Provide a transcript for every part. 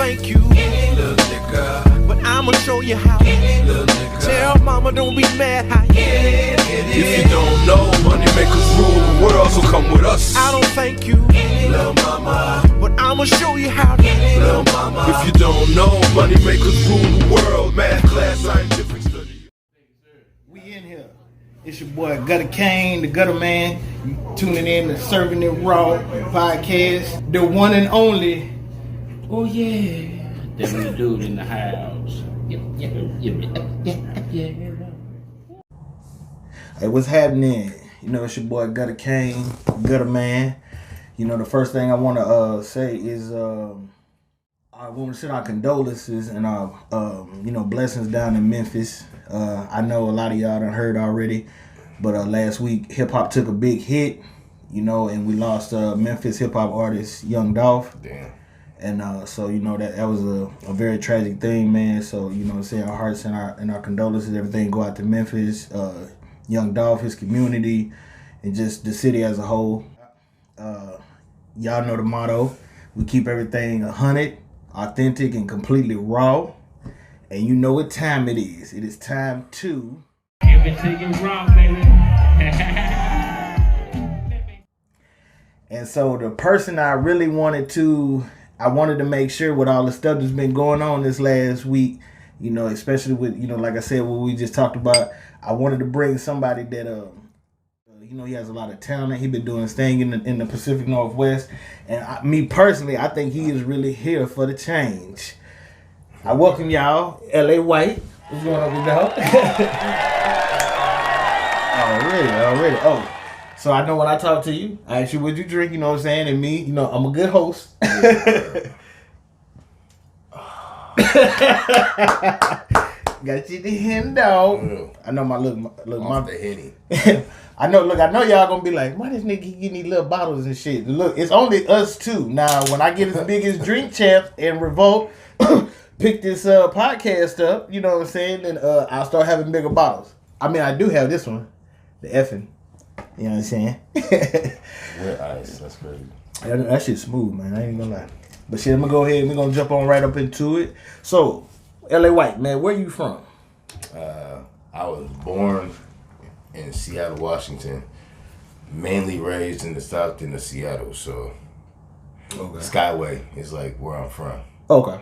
thank you, little nigga, but I'ma show you how. Little nigga. Tell mama don't be mad how you. If you don't know, money makers rule the world, so come with us. I don't thank you, little mama, but I'ma show you how. Little mama. If you don't know, money makers rule the world. Math class, scientific study. We in here. It's your boy Gutter Kane, the Gutter Man. You tuning in to CIRV'N IT RAW Podcast. The one and only. Oh yeah, that new dude in the house. Yeah. Hey, what's happening? You know, it's your boy Gutter Kane, Gutter Man. You know, the first thing I want to say is I want to send our condolences and our blessings down in Memphis. I know a lot of y'all done heard already, but last week hip hop took a big hit, and we lost Memphis hip hop artist Young Dolph. Damn. And so that was a very tragic thing, man. So our hearts and our condolences, everything go out to Memphis, Young Dolph, his community, and just the city as a whole. Y'all know the motto: we keep everything 100, authentic, and completely raw. And you know what time it is. It is time to Give it to you raw, baby. And so the person I really wanted to make sure with all the stuff that's been going on this last week, especially with, like I said, what we just talked about, I wanted to bring somebody that, he has a lot of talent. He's been doing his thing in the Pacific Northwest. And me personally, I think he is really here for the change. I welcome y'all, LA White. What's going on with y'all? Already. Oh, so I know when I talk to you, I ask you what you drink, and me, I'm a good host. Got you the hen dog. I know my the Henny. I know y'all gonna be like, why this nigga getting these little bottles and shit? Look, it's only us two. Now, when I get as big as Drink Champs and Revolt, pick this podcast up, then I'll start having bigger bottles. I mean, I do have this one, the effing. You know what I'm saying? With ice, that's crazy. That shit's smooth, man. I ain't gonna lie. But shit, I'm gonna go ahead and we're gonna jump on right up into it. So, LA White, man, where you from? I was born in Seattle, Washington. Mainly raised in the South end of Seattle, so Skyway is like where I'm from. Okay.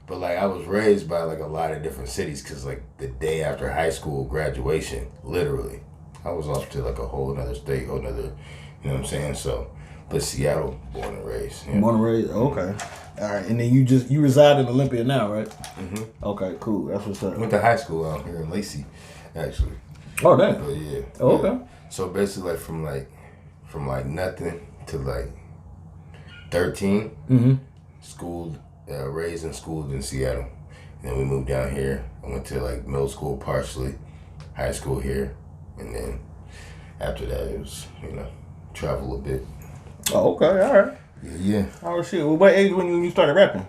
But like I was raised by like a lot of different cities because like the day after high school graduation, literally, I was off to like a whole other state, you know what I'm saying? So, but Seattle, born and raised. Yeah. Born and raised, okay. All right, and then you reside in Olympia now, right? Mm-hmm. Okay, cool. That's what's up. Went to high school out here in Lacey, actually. Oh, damn. But yeah. Oh, okay. Yeah. So basically, from nothing to like 13, schooled, raised and schooled in Seattle. And then we moved down here. I went to like middle school partially, high school here, and then after that it was travel a bit. Oh, okay, all right. Yeah. Oh shit. Well, what age when you started rapping?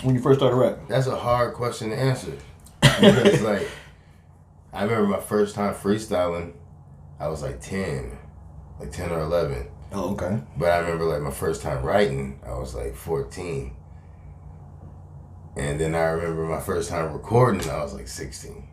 When you first started rapping. That's a hard question to answer. Because like I remember my first time freestyling, I was like 10 or 11. Oh, okay. But I remember like my first time writing, I was like 14. And then I remember my first time recording, I was like 16.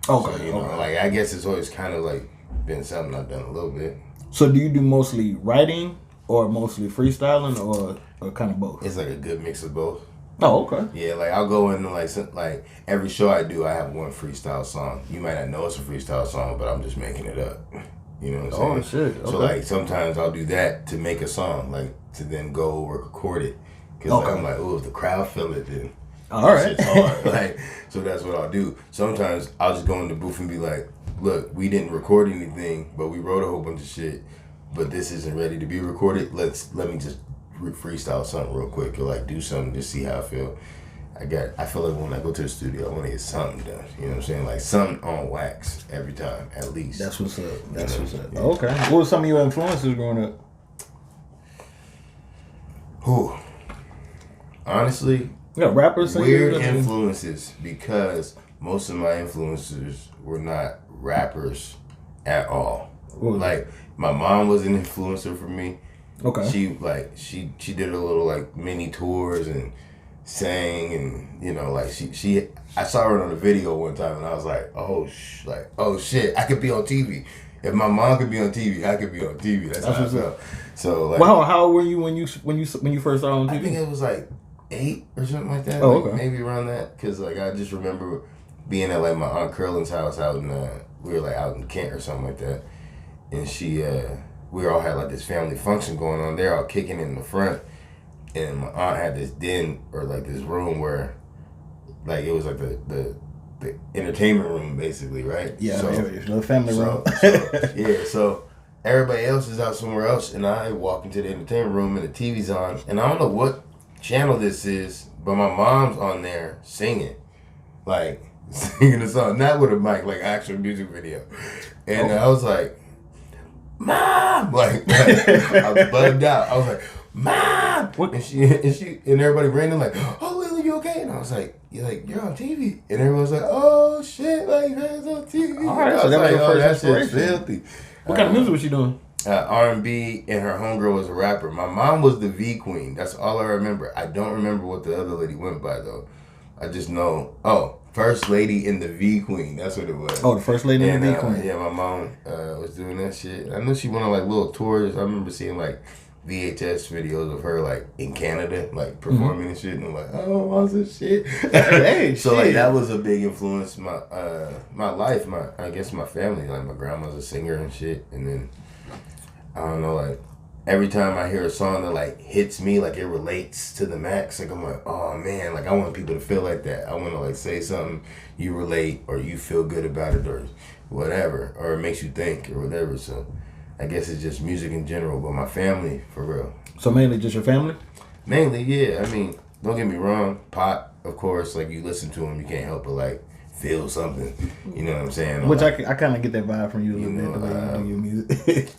Okay. So, like I guess it's always kind of like been something I've done a little bit. So do you do mostly writing or mostly freestyling or kind of both? It's like a good mix of both. Oh, okay. Yeah, like I'll go into like every show I do, I have one freestyle song. You might not know it's a freestyle song, but I'm just making it up. You know what I'm saying? Oh shit. Okay. So like sometimes I'll do that to make a song, like to then go record it. Cause like, I'm like, oh, if the crowd feel it, then all right. Shit's hard. Like, so that's what I'll do. Sometimes I'll just go in the booth and be like, look, we didn't record anything, but we wrote a whole bunch of shit, but this isn't ready to be recorded. Let me just freestyle something real quick or like do something to see how I feel. I feel like when I go to the studio, I want to get something done. You know what I'm saying? Like something on wax every time, at least. That's what's up. That's what's up. Yeah. Okay. What were some of your influences growing up? Whew. Honestly, rappers. Weird influences, because most of my influencers were not rappers at all. Ooh. Like my mom was an influencer for me. Okay. She did a little like mini tours and sang, and you know, like she I saw her on a video one time and I was like, oh shit, I could be on TV. If my mom could be on TV, I could be on TV. That's how I felt. So like, well, how old were you when you first saw her on TV? I think it was like 8 or something like that. Oh, like, okay. Maybe around that, because like I just remember being at like my aunt Curlin's house out in we were like out in Kent or something like that, and we all had like this family function going on. They're all kicking in the front, and my aunt had this den or like this room where like it was like the entertainment room basically, right? Yeah, so, little family room. So everybody else is out somewhere else, and I walk into the entertainment room and the TV's on, and I don't know what channel this is, but my mom's on there singing a song, not with a mic, like actual music video. And I was like, Mom! Like I was bugged out. I was like, Mom! What? And she and everybody ran in like, oh, Lily, you okay? And I was like, you're on TV. And everyone's like, oh shit, like man's on TV. All right, so that was your first that shit's inspiration. filthy. What kind of music was she doing? R&B, and her homegirl was a rapper. My mom was the V Queen. That's all I remember. I don't remember what the other lady went by though. I just know, First Lady and the V Queen. That's what it was. Oh, the First Lady and the V Queen. Yeah, my mom was doing that shit. I know she went on like little tours. I remember seeing like VHS videos of her like in Canada, like performing and shit. And I'm like, oh, awesome shit. Hey, so like that was a big influence. My life, I guess my family. Like my grandma's a singer and shit. And then I don't know, like every time I hear a song that like hits me, like it relates to the max. Like I'm like, oh man, like I want people to feel like that. I want to like say something you relate or you feel good about it or whatever, or it makes you think or whatever. So I guess it's just music in general, but my family, for real. So mainly just your family? Mainly, yeah. I mean, don't get me wrong. Pop, of course, like you listen to him, you can't help but like feel something. You know what I'm saying? Which like, I kind of get that vibe from you a little bit, the way you do your music.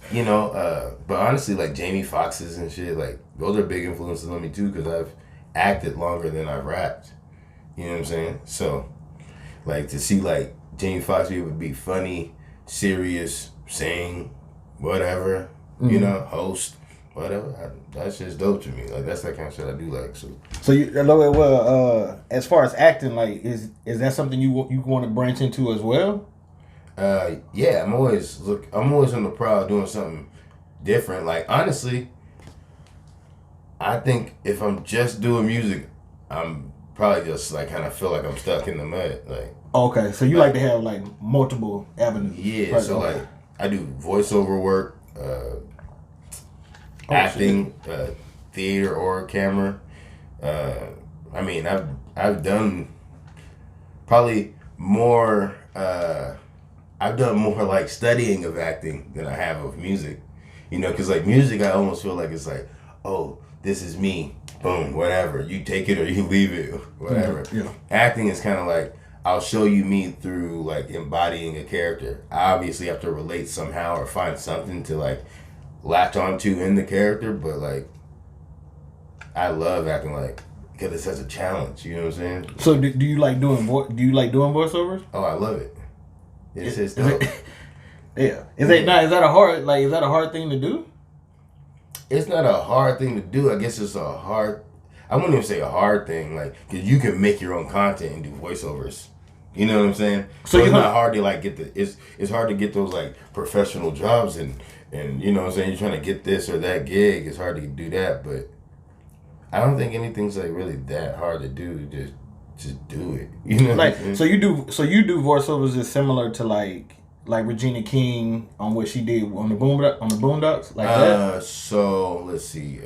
But honestly, like Jamie Foxx's and shit, like those are big influences on me too, because I've acted longer than I've rapped. You know what I'm saying? So, like to see like Jamie Foxx be able to be funny, serious, sing, whatever, host, whatever. That's just dope to me. Like that's that kind of shit I do like. So you, as far as acting, like is that something you want to branch into as well? Yeah, I'm always on the prowl doing something different. Like honestly, I think if I'm just doing music, I'm probably just like kind of feel like I'm stuck in the mud. Like okay, so you like to have like multiple avenues. Yeah, right? so like I do voiceover work, acting, theater or camera. I mean, I've done probably more. I've done more like studying of acting than I have of music. Because like music, I almost feel like it's like, oh, this is me. Boom, whatever. You take it or you leave it, whatever. Mm-hmm. Yeah. Acting is kind of like, I'll show you me through like embodying a character. I obviously have to relate somehow or find something to like latch onto in the character, but like I love acting like because it's such a challenge. You know what I'm saying? So do you like doing voiceovers? Oh, I love it. It's just dope. Yeah. Is that a hard thing to do? It's not a hard thing to do. I guess it's I wouldn't even say a hard thing, like, because you can make your own content and do voiceovers. You know what I'm saying? So it's not hard to like it's hard to get those like professional jobs and you know what I'm saying, you're trying to get this or that gig. It's hard to do that, but I don't think anything's like really that hard to do. Just do it. You know, like so you do voiceovers is similar to like Regina King on what she did on the Boondocks, like that. So let's see.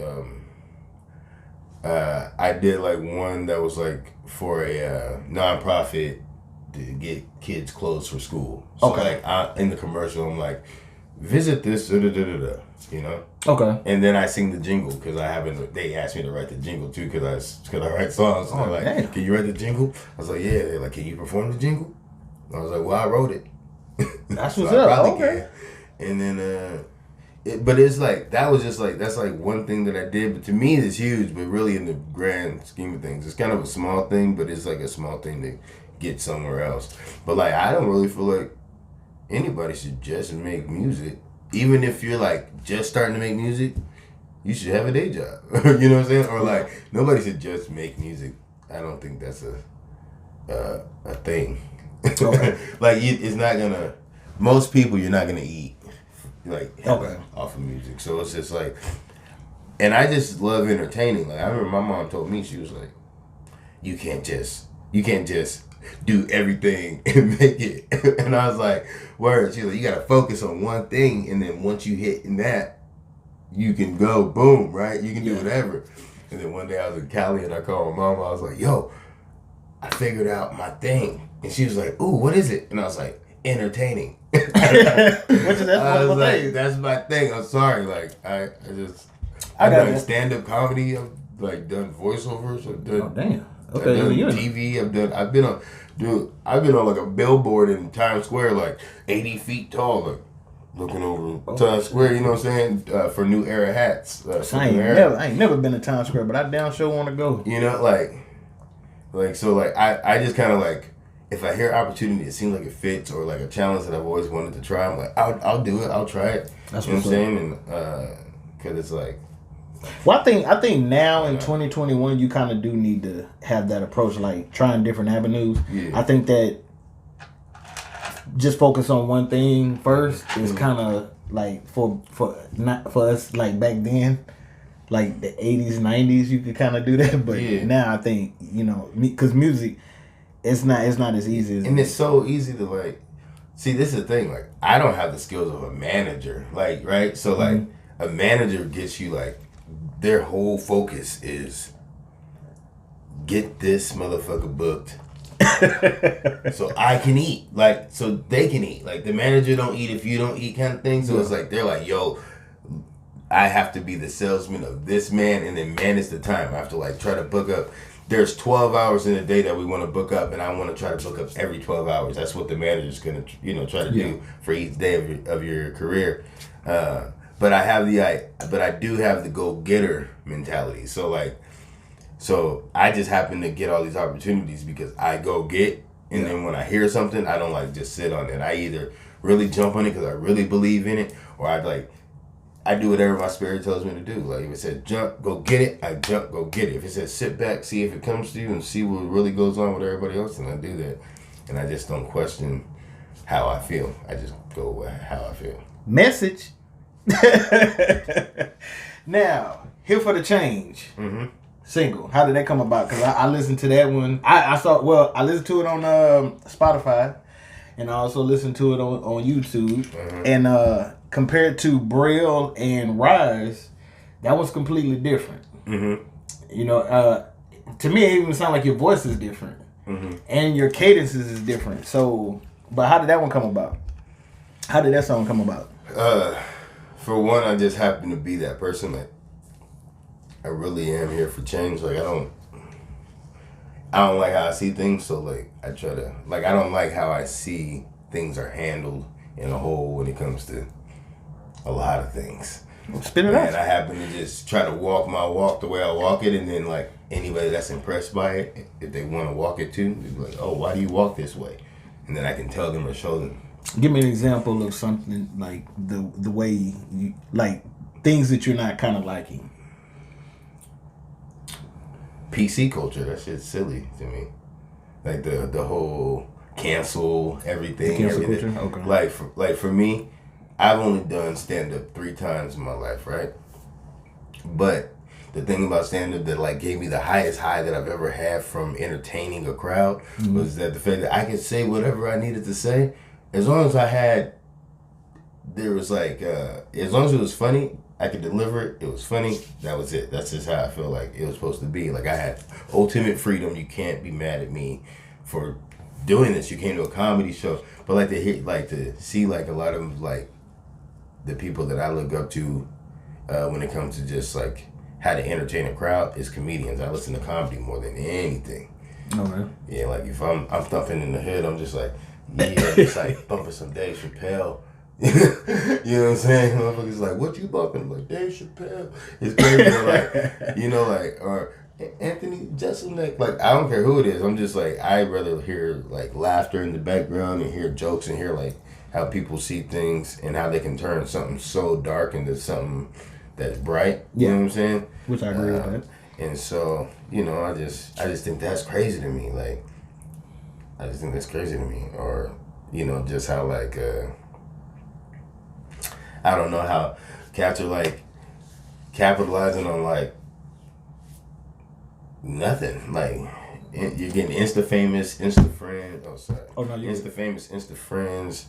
I did like one that was like for a nonprofit to get kids clothes for school. So okay. Like in the commercial, I'm like, visit this, you know. Okay. And then I sing the jingle because they asked me to write the jingle too because I write songs. So they're like, damn. Can you write the jingle? I was like, yeah. They're like, can you perform the jingle? I was like, well, I wrote it. That's so what's up. I Okay. can. And then, but it's like that was just like that's like one thing that I did. But to me, it's huge. But really, in the grand scheme of things, it's kind of a small thing. But it's like a small thing to get somewhere else. But like, I don't really feel like anybody should just make music. Even if you're like just starting to make music, you should have a day job. You know what I'm saying? Or like, nobody should just make music. I don't think that's a thing. Okay. Like, it's not gonna. Most people, you're not gonna eat like Okay. off of music. So it's just like, and I just love entertaining. Like, I remember my mom told me, she was like, you can't just do everything and make it. And I was like, word. She's like, you gotta focus on one thing, and then once you hit in that, you can go boom, right? You can do whatever. And then one day I was in Cali and I called my mom. I was like, yo, I figured out my thing. And she was like, ooh, what is it? And I was like, entertaining. Which is I was like, thing. that's my thing. I'm sorry. Like, I've I got done it. stand-up comedy. I've like done voiceovers. I've done, Oh damn. I've Okay. done You TV. I've been on like a billboard in Times Square, like 80 feet tall, like looking over Times Square. You know what I'm saying? For New Era hats. I ain't never been to Times Square, but I damn sure want to go. You know, like so, like I just kind of like, if I hear opportunity, it seems like it fits, or like a challenge that I've always wanted to try, I'm like, I'll do it. I'll try it. That's you know what's what I'm saying? And because it's like, Well, I think now in 2021, you kind of do need to have that approach, like trying different avenues. Yeah. I think that just focus on one thing first is kind of like for not for us like back then, like the 80s, 90s, you could kind of do that. But now I think because music, it's not as easy as and it's so easy to like. See, this is the thing. Like, I don't have the skills of a manager. Like, right? So like, a manager gets you like, their whole focus is get this motherfucker booked so I can eat, like, so they can eat. Like, the manager don't eat if you don't eat, kind of thing. So it's like, they're like, yo, I have to be the salesman of this man and then manage the time. I have to like try to book up. There's 12 hours in a day that we want to book up, and I want to try to book up every 12 hours. That's what the manager's going to, try to do for each day of your career. But I do have the go-getter mentality. So like, I just happen to get all these opportunities because I go get, and then when I hear something, I don't like just sit on it. I either really jump on it because I really believe in it, or I do whatever my spirit tells me to do. Like, if it said jump, go get it, I jump, go get it. If it says sit back, see if it comes to you, and see what really goes on with everybody else, then I do that. And I just don't question how I feel. I just go with how I feel. Message. Now, Here for the Change. Single. How did that come about? Because I listened to that one. I listened to it on Spotify, and I also listened to it on YouTube. And compared to Braille and Rise, that was completely different. To me, it even sounded like your voice is different, and your cadences is different. So, but how did that one come about? How did that song come about? For one, I just happen to be that person. Like, I really am here for change. Like, I don't like how I see things. So like, I try to, like, I don't like how I see things are handled in a whole when it comes to a lot of things. Spin it out. And I happen to just try to walk my walk the way I walk it, and then like anybody that's impressed by it, if they want to walk it too, they're like, oh, why do you walk this way? And then I can tell them or show them. Give me an example of something like the way you like things that you're not kind of liking. PC culture, that shit's silly to me. Like the whole cancel everything. Cancel everything. culture? Okay. Like for me, I've only done stand-up 3 times in my life, right? But the thing about stand-up that like gave me the highest high that I've ever had from entertaining a crowd was that the fact that I could say whatever I needed to say, as long as as long as it was funny, I could deliver it. It was funny. That was it. That's just how I feel like it was supposed to be. Like, I had ultimate freedom. You can't be mad at me for doing this. You came to a comedy show, but like to see like a lot of like the people that I look up to when it comes to just like how to entertain a crowd is comedians. I listen to comedy more than anything. Okay. Yeah, like if I'm thumping in the head, I'm just like, yeah, just like bumping some Dave Chappelle. You know what I'm saying? Motherfuckers like, what you bumping? I'm like, Dave Chappelle. It's crazy. Or Anthony Jeselnik. Like, I don't care who it is. I'm just like, I'd rather hear like laughter in the background and hear jokes and hear like how people see things and how they can turn something so dark into something that's bright. You know what I'm saying? Which I agree with that. And so, you know, I just think that's crazy to me. Like, I just think that's crazy to me. Or, you know, just how like I don't know how cats are like capitalizing on like nothing. Like you're getting Insta famous, Insta friends. Oh, sorry. Oh no, Insta famous, Insta friends,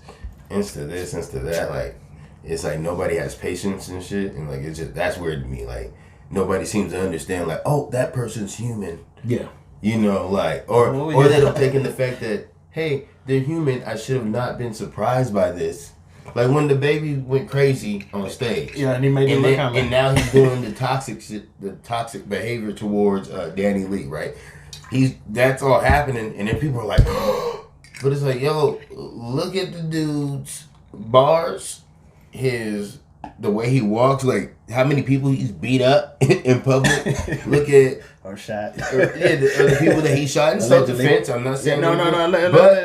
Insta this, Insta that. Like it's like nobody has patience and shit, and like it's just that's weird to me. Like nobody seems to understand. Like, oh, that person's human. Yeah. You know, like or they don't take in the fact that hey, they're human. I should have not been surprised by this. Like when the baby went crazy on stage. Yeah, and he made it look and now he's doing the toxic shit, the toxic behavior towards Danny Lee, right? That's all happening, and then people are like, oh. But it's like, yo, look at the dude's bars, the way he walks, like how many people he's beat up in public. Look at or shot. the people that he shot in self-defense. I'm not saying no.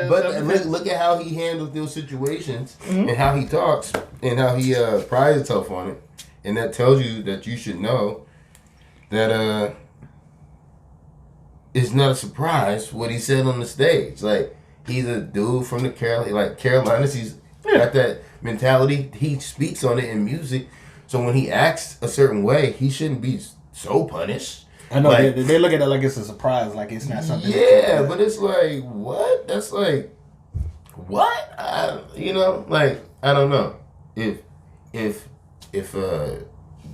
But look at how he handles those situations and how he talks and how he prides himself on it, and that tells you that you should know that it's not a surprise what he said on the stage. Like he's a dude from the Carolinas. He's got that mentality. He speaks on it in music. So when he acts a certain way, he shouldn't be so punished. I know like, they look at it like it's a surprise, like it's not something. Yeah, but it's like what? That's like what? You know, like I don't know if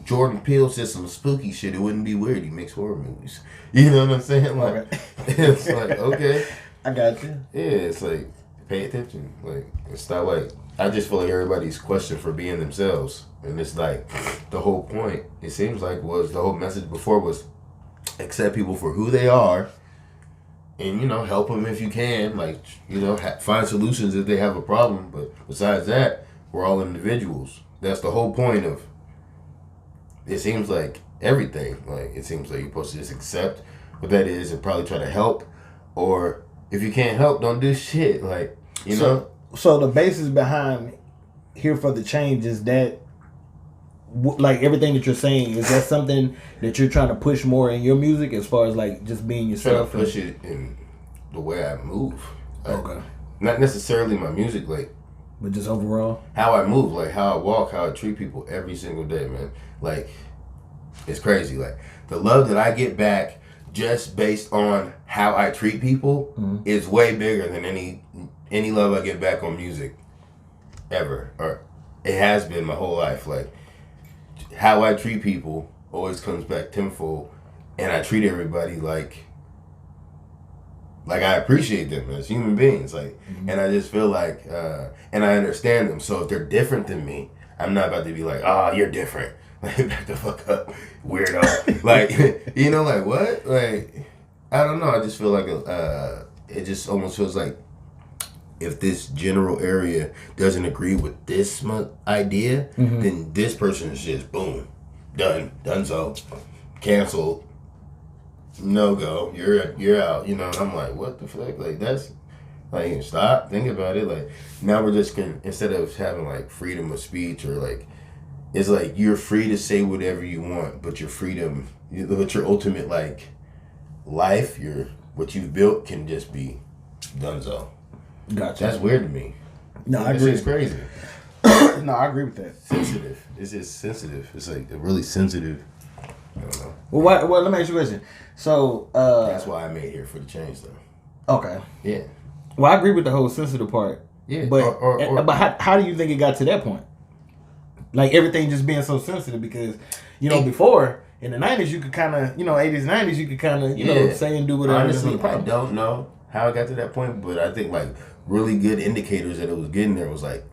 Jordan Peele said some spooky shit, it wouldn't be weird. He makes horror movies. You know what I'm saying? Like it's like okay, I got you. Yeah, it's like pay attention. Like it's not like I just feel like everybody's questioned for being themselves, and it's like the whole point. It seems like was the whole message before was accept people for who they are, and you know help them if you can. Like you know find solutions if they have a problem. But besides that, we're all individuals. That's the whole point of. It seems like everything. Like it seems like you're supposed to just accept what that is and probably try to help, or if you can't help, don't do shit. Like you know. So the basis behind Here for the Change is that, like everything that you're saying, is that something that you're trying to push more in your music as far as like just being yourself? Trying to push it in the way I move. Like, okay. Not necessarily my music, like. But just overall? How I move, like how I walk, how I treat people every single day, man. Like, it's crazy. Like, the love that I get back just based on how I treat people is way bigger than any love I get back on music ever. Or it has been my whole life. Like, how I treat people always comes back tenfold, and I treat everybody like I appreciate them as human beings, like, and I just feel like, and I understand them. So if they're different than me, I'm not about to be like, oh, you're different. Like, back the fuck up, weirdo. Like, you know, like what? Like, I don't know. I just feel like it just almost feels like if this general area doesn't agree with this idea, then this person is just boom, done so, canceled. No go, you're out. You know, and I'm like, what the fuck? Like that's like stop, think about it. Like now we're just instead of having like freedom of speech or like it's like you're free to say whatever you want, but your freedom, but your ultimate like life, what you've built can just be donezo. Gotcha. That's weird to me. No, I agree. It's crazy. No, I agree with that. Sensitive. It's just sensitive. It's like a really sensitive. I don't know. Well, let me ask you a question. So that's why I made Here for the Change, though. Okay. Yeah. Well, I agree with the whole sensitive part. Yeah. But but how do you think it got to that point? Like everything just being so sensitive because before in the 90s you could kind of 80s 90s you could kind of say and do whatever. Honestly, I don't know how it got to that point, but I think like really good indicators that it was getting there was like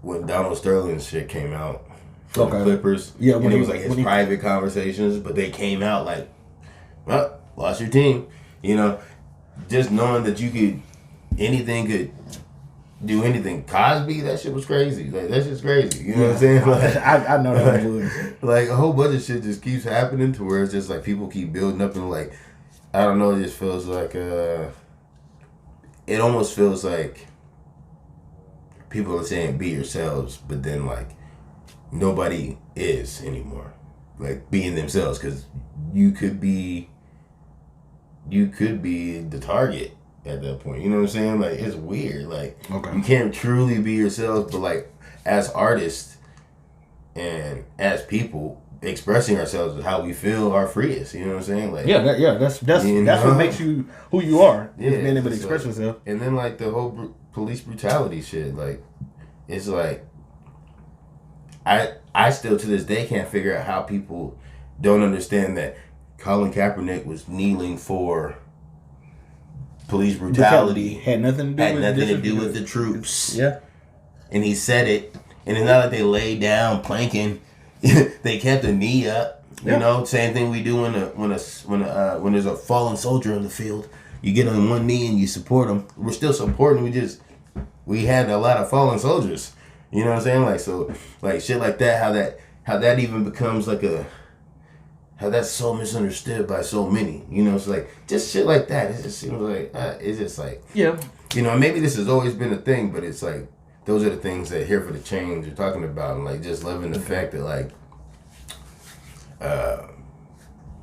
when Donald Sterling's shit came out. From the Clippers. Yeah, when it was like his private conversations, but they came out like, well, lost your team. You know, just knowing that anything could do anything. Cosby, that shit was crazy. Like, that shit's crazy. You know what I'm saying? Like, I know that was. Like, a whole bunch of shit just keeps happening to where it's just like people keep building up and like, I don't know, it just feels like, it almost feels like people are saying be yourselves, but then like, nobody is anymore, like being themselves, because you could be the target at that point. You know what I'm saying? Like, it's weird. Like, you can't truly be yourself, but like as artists and as people, expressing ourselves is how we feel our freest. You know what I'm saying? Like, that's what makes you who you are. Yeah, is being able to express yourself. And then like the whole police brutality shit. Like, it's like I still to this day can't figure out how people don't understand that Colin Kaepernick was kneeling for police brutality. Had nothing to do with the troops. Yeah. And he said it, and it's not like they laid down planking. They kept a knee up. You know, same thing we do when there's a fallen soldier in the field. You get on one knee and you support them. We're still supporting. We had a lot of fallen soldiers. You know what I'm saying? Like, so, like shit like that. How that even becomes like how that's so misunderstood by so many. You know, it's like just shit like that. It just seems like it's just like, yeah. You know, maybe this has always been a thing, but it's like those are the things that Here for the Change are talking about, and like just loving the fact that like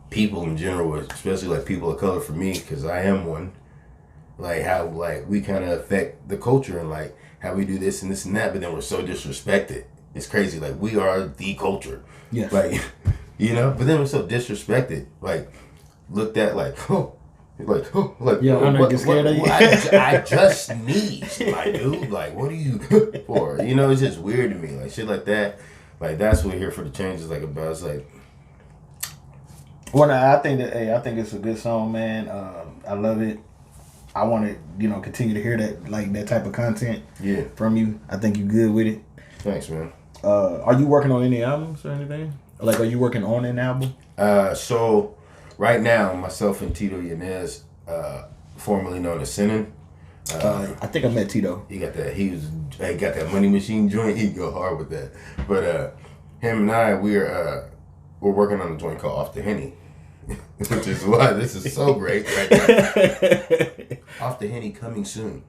people in general, especially like people of color, for me, because I am one, like how like we kind of affect the culture and like how we do this and that, but then we're so disrespected. It's crazy. Like, we are the culture. Yeah. Like, you know, but then we're so disrespected. Like, looked at like, yeah, I'm not getting scared of you. I just sneezed, my dude. Like, what are you for? You know, it's just weird to me. Like, shit like that. Like, that's what Here for the Change is like about. It's like, well, I think it's a good song, man. I love it. I want to, continue to hear that type of content from you. I think you're good with it. Thanks, man. Are you working on any albums or anything? Like, are you working on an album? So right now, myself and Tito Yanez, formerly known as CIRV'N. I think I met Tito. He got that. He got that Money Machine joint. He'd go hard with that. But him and I, we're working on a joint called Off the Henny. Which is why this is so great right now. Off the Henny coming soon.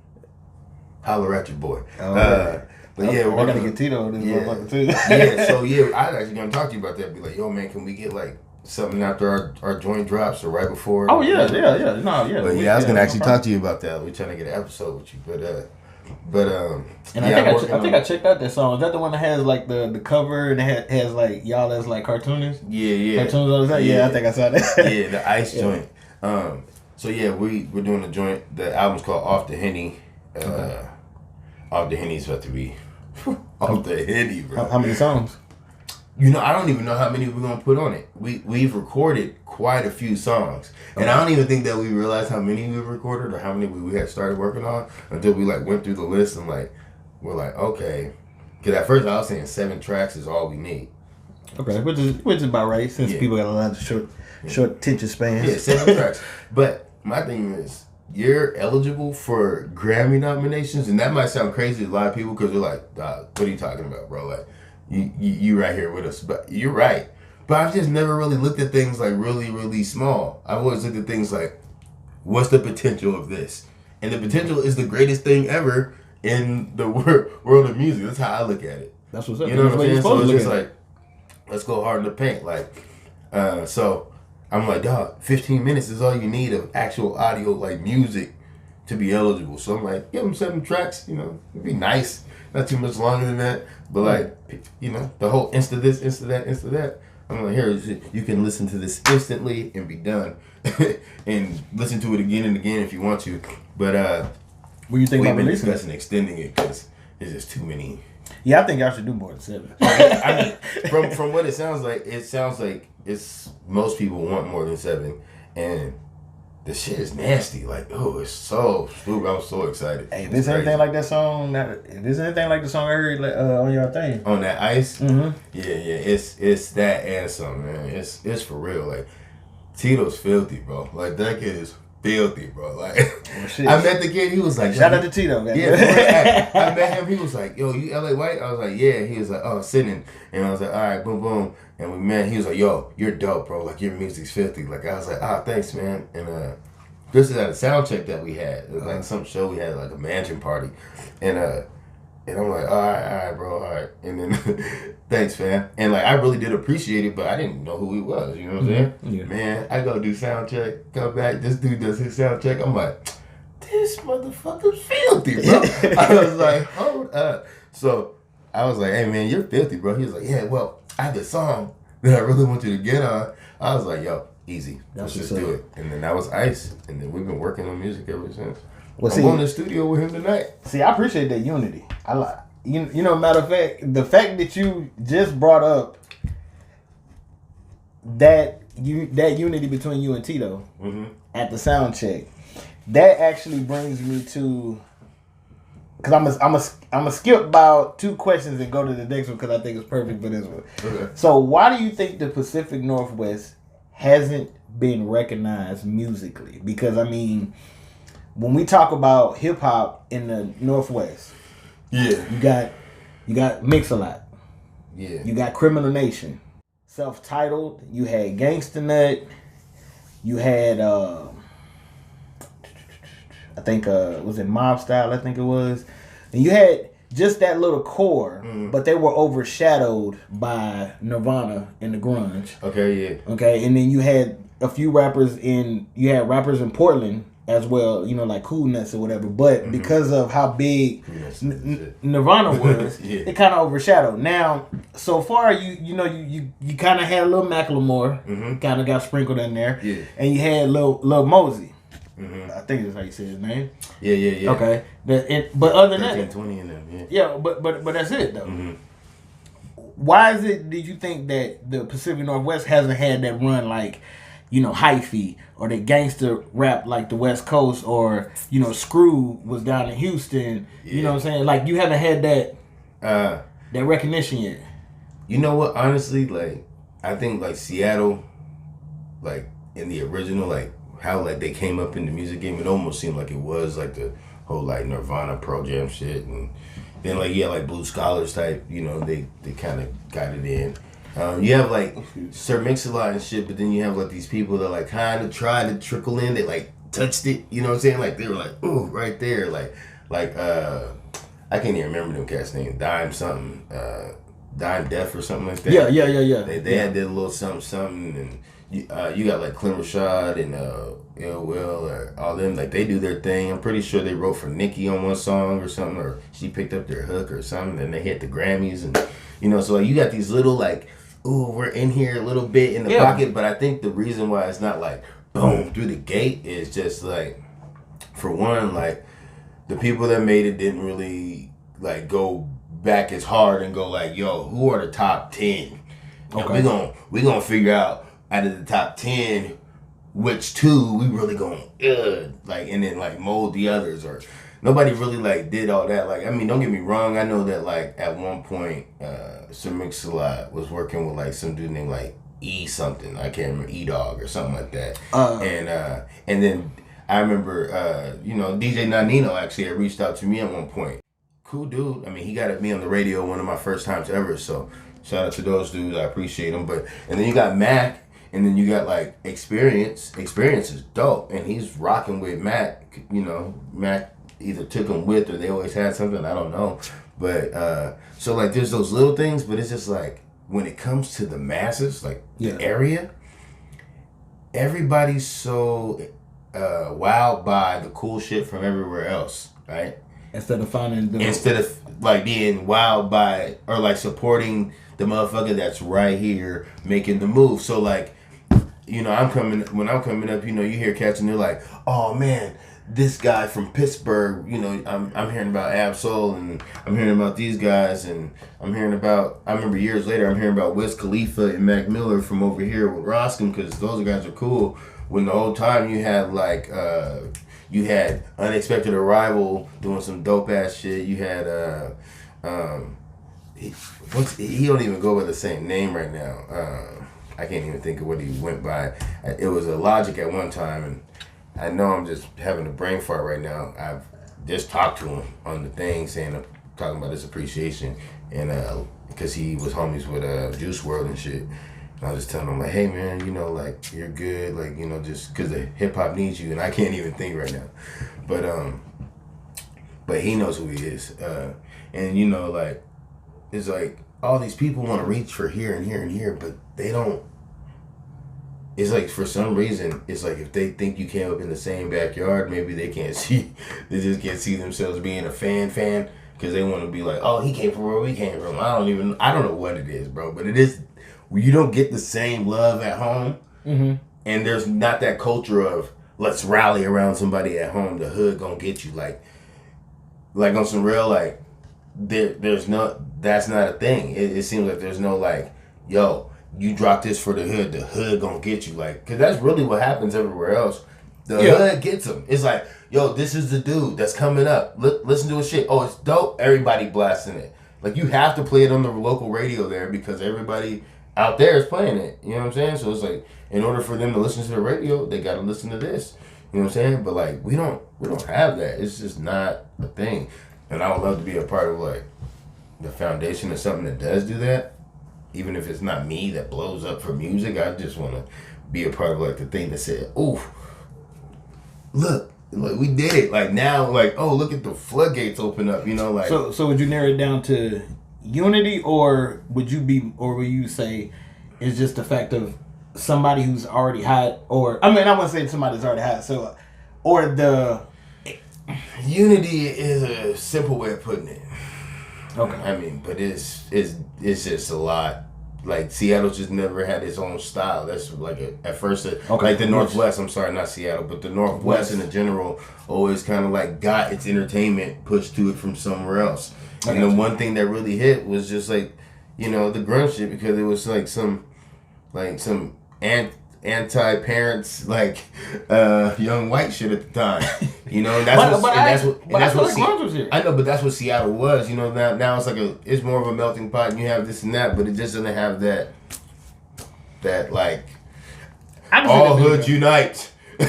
Holler at your boy. But yeah, I gotta get Tito on this motherfucker too. Yeah, so yeah, I was actually gonna talk to you about that. Be like, yo, man, can we get like something after our joint drops or right before? Oh yeah. But yeah, I was gonna actually talk to you about that. We're trying to get an episode with you, but and I think I checked out that song. Is that the one that has like the cover and it has like y'all as like cartoonists? Yeah. Cartoons on the side? Yeah, I think I saw that. Yeah, the ice joint. So yeah, we're doing a joint. The album's called Off the Henny. Off the Henny's about to be off the Henny, bro. How many songs? I don't even know how many we're gonna put on it. We've recorded quite a few songs, and I don't even think that we realized how many we've recorded or how many we had started working on until we like went through the list and like we're like, okay, because at first I was saying 7 tracks is all we need. Okay, which is about right since people got a lot of short attention spans. Yeah, 7 tracks. But my thing is, you're eligible for Grammy nominations, and that might sound crazy to a lot of people because they're like, "Dog, what are you talking about, bro? Like, you right here with us." But you're right. But I've just never really looked at things like really, really small. I've always looked at things like, what's the potential of this? And the potential is the greatest thing ever in the world of music. That's how I look at it. That's what's up. You know what I'm saying? So it's just like, let's go hard in the paint. Like, so I'm like, dog, 15 minutes is all you need of actual audio, like music, to be eligible. So I'm like, give them 7 tracks, it'd be nice. Not too much longer than that. But like, the whole insta this, insta that, insta that. I'm like, here, you can listen to this instantly and be done. And listen to it again and again if you want to. But what do you think about releasing discussing extending it because there's just too many. Yeah, I think y'all should do more than 7. I mean, from what it sounds like it's most people want more than 7, and the shit is nasty. Like, oh, it's so stupid. I was so excited. Hey, this anything like that song? This anything like the song I heard on your thing? On that ice? Mm-hmm. Yeah. It's that and some, man. It's for real. Like, Tito's filthy, bro. Like, that kid is filthy, bro. Like, I met the kid. He was like, shout out to Tito, man. Yeah, I met him. He was like, yo, you LA White? I was like, yeah. He was like, oh, sitting. And I was like, all right, boom, boom. And we met. He was like, yo, you're dope, bro. Like, your music's filthy. Like, I was like, thanks, man. And this is at a sound check that we had. It was like some show we had, like a mansion party. And And I'm like, all right, bro, all right. And then, thanks, fam. And like, I really did appreciate it, but I didn't know who he was. You know what I'm saying? Yeah. Man, I go do sound check, come back. This dude does his sound check. I'm like, this motherfucker's filthy, bro. I was like, hold up. So I was like, hey, man, you're filthy, bro. He was like, yeah, well, I have a song that I really want you to get on. I was like, yo, easy. Let's just do it. And then that was Ice. And then we've been working on music ever since. Well, I'm going to the studio with him tonight. See, I appreciate that unity. I like, you know, matter of fact, the fact that you just brought up that unity between you and Tito at the sound check, that actually brings me to, because I'm a skip about 2 questions and go to the next one because I think it's perfect for this one. Okay. So why do you think the Pacific Northwest hasn't been recognized musically? Because I mean, when we talk about hip hop in the Northwest, you got Mix-a-Lot, you got Criminal Nation, Self-Titled, you had Gangsta Nut, you had I think was it Mob Style? I think it was, and you had just that little core, but they were overshadowed by Nirvana and the grunge. Okay, yeah. Okay, and then you had a few rappers in Portland as well, you know, like Cool Nuts or whatever. But because of how big Nirvana was, it kind of overshadowed. Now, so far, you kind of had a little Macklemore, kind of got sprinkled in there, and you had Lil Mosey. I think that's how you say his name. Yeah. Okay, but other than that, 20 in them. Yeah, but that's it though. Why is it? Did you think that the Pacific Northwest hasn't had that run like, you know, Hyphy or the gangster rap like the West Coast, or you know, Screw was down in Houston? You know what I'm saying? Like, you haven't had that recognition yet. You know what? Honestly, like, I think like Seattle, like in the original, like how like they came up in the music game, it almost seemed like it was like the whole like Nirvana Pro Jam shit, and then like like Blue Scholars type, you know, they kind of got it in. You have like Sir Mix-a-Lot and shit, but then you have like these people that like kind of try to trickle in, they like touched it, you know what I'm saying? Like they were like, ooh, right there, like I can't even remember them cats' name, Dime something, Dime Def or something like that. Yeah. They had their little something, and you got like Clem Rashad and Ill Will, or all them, like they do their thing. I'm pretty sure they wrote for Nicki on one song or something, or she picked up their hook or something, and they hit the Grammys, and you know, so like, you got these little like, ooh, we're in here a little bit in the pocket, but I think the reason why it's not like boom through the gate is just like, for one, like the people that made it didn't really like go back as hard and go like, yo, who are the top 10? Okay. We gonna figure out of the top 10 which 2 we really gonna like, and then like mold the others, or nobody really like did all that. Like, I mean, don't get me wrong, I know that like at one point Sir Mix-a-Lot was working with like some dude named like E something, I can't remember, E-Dog or something like that. And then I remember you know, DJ Nanino actually had reached out to me at one point. Cool dude. I mean, he got me on the radio one of my first times ever, so shout out to those dudes, I appreciate them. But and then you got Mac, and then you got like Experience. Experience is dope, and he's rocking with Mac. You know, Mac either took him with, or they always had something, I don't know. But so like there's those little things, but it's just like when it comes to the masses, like the area, everybody's so wowed by the cool shit from everywhere else, right? Instead of like being wowed by or like supporting the motherfucker that's right here making the move. So like, you know, when I'm coming up, you know, you hear cats and they're like, oh man, this guy from Pittsburgh, you know, I'm hearing about Ab-Soul, and I'm hearing about these guys, and I'm hearing about, I remember years later, I'm hearing about Wiz Khalifa and Mac Miller from over here with Roscoe, because those guys are cool. When the whole time you had like, you had Unexpected Arrival doing some dope ass shit. You had he don't even go by the same name right now. I can't even think of what he went by. It was a Logic at one time, and I know I'm just having a brain fart right now. I've just talked to him on the thing, talking about his appreciation, and because he was homies with Juice WRLD and shit. And I was just telling him like, hey man, you know, like you're good, like, you know, just because the hip hop needs you, and I can't even think right now, but he knows who he is, And you know, like, it's like all these people want to reach for here and here and here, but they don't. It's like for some reason, it's like if they think you came up in the same backyard, maybe they can't see. They just can't see themselves being a fan because they want to be like, oh, he came from where we came from. I don't know what it is, bro, but it is. You don't get the same love at home, and there's not that culture of let's rally around somebody at home. The hood gonna get you, like on some real, like there's no, that's not a thing. It seems like there's no like, yo, you drop this for the hood gonna get you, like, cause that's really what happens everywhere else. The hood gets them. It's like, yo, this is the dude that's coming up. Listen to his shit. Oh, it's dope. Everybody blasting it. Like, you have to play it on the local radio there because everybody out there is playing it. You know what I'm saying? So it's like, in order for them to listen to the radio, they got to listen to this. You know what I'm saying? But like, we don't have that. It's just not a thing. And I would love to be a part of like the foundation of something that does do that. Even if it's not me that blows up for music, I just want to be a part of like the thing that said, "Ooh, look, like we did it." Like now, like, oh, look at the floodgates open up. You know, like. So would you narrow it down to unity, or will you say it's just the fact of somebody who's already hot, or I wouldn't say somebody's already hot. So, or the unity is a simple way of putting it. Okay. But it's just a lot. Like, Seattle just never had its own style. That's like at first, like the Northwest. I'm sorry, not Seattle, but the Northwest in the general always kind of like got its entertainment pushed to it from somewhere else. And the one thing that really hit was just like, you know, the grunge shit, because it was like some anti-parents, like young white shit at the time. You know, and that's what grunge was here. I know, but that's what Seattle was. You know, now it's like it's more of a melting pot, and you have this and that, but it just doesn't have that like all hoods unite. You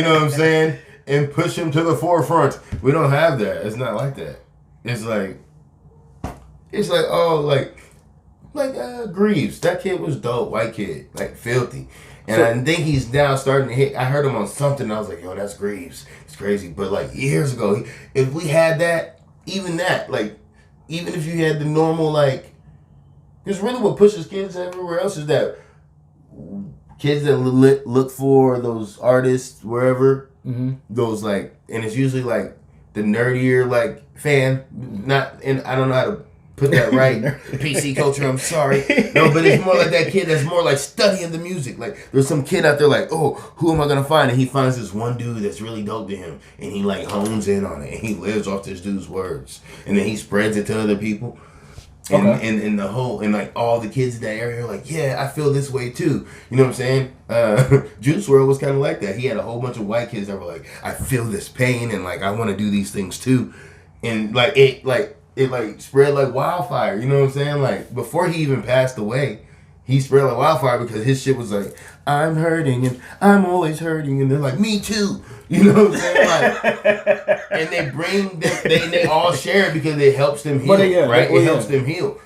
know what I'm saying? And push him to the forefront. We don't have that. It's not like that. It's like Greaves. That kid was dope. White kid, like filthy. And I think he's now starting to hit. I heard him on something. And I was like, yo, that's Greaves. It's crazy. But like years ago, if we had that, even if you had the normal, like, because really what pushes kids everywhere else is that kids that look for those artists wherever, those like, and it's usually like the nerdier like fan. Not, and I don't know how to put that right. PC culture, I'm sorry. No, but it's more like that kid that's more like studying the music. Like, there's some kid out there like, oh, who am I going to find? And he finds this one dude that's really dope to him. And he like hones in on it. And he lives off this dude's words. And then he spreads it to other people. And and like all the kids in that area are like, yeah, I feel this way too. You know what I'm saying? Juice WRLD was kind of like that. He had a whole bunch of white kids that were like, I feel this pain and like I want to do these things too. And like it spread like wildfire, you know what I'm saying? Like, before he even passed away, he spread like wildfire because his shit was like, I'm hurting and I'm always hurting, and they're like, me too, you know what I'm saying? Like, and they all share it because it helps them heal, right? It helps them heal.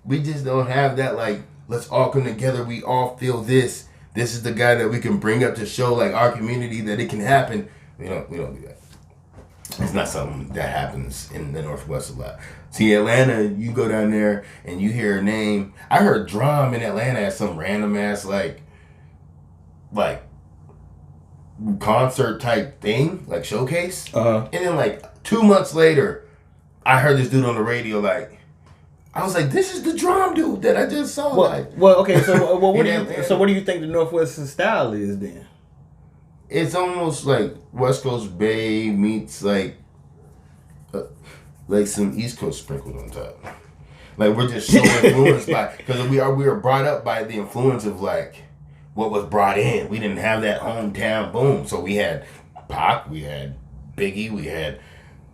We just don't have that, like, let's all come together, we all feel this. This is the guy that we can bring up to show like our community that it can happen. We don't do that. It's not something that happens in the Northwest a lot. See, Atlanta, you go down there and you hear a name. I heard Drum in Atlanta at some random ass like concert type thing, like showcase. And then like 2 months later, I heard this dude on the radio. Like, I was like, this is the Drum dude that I just saw. Okay. So what do you think the Northwestern style is then? It's almost like West Coast Bay meets like some East Coast sprinkled on top. Like, we're just so influenced by, because we were brought up by the influence of like what was brought in. We didn't have that hometown boom. So we had Pac, we had Biggie, we had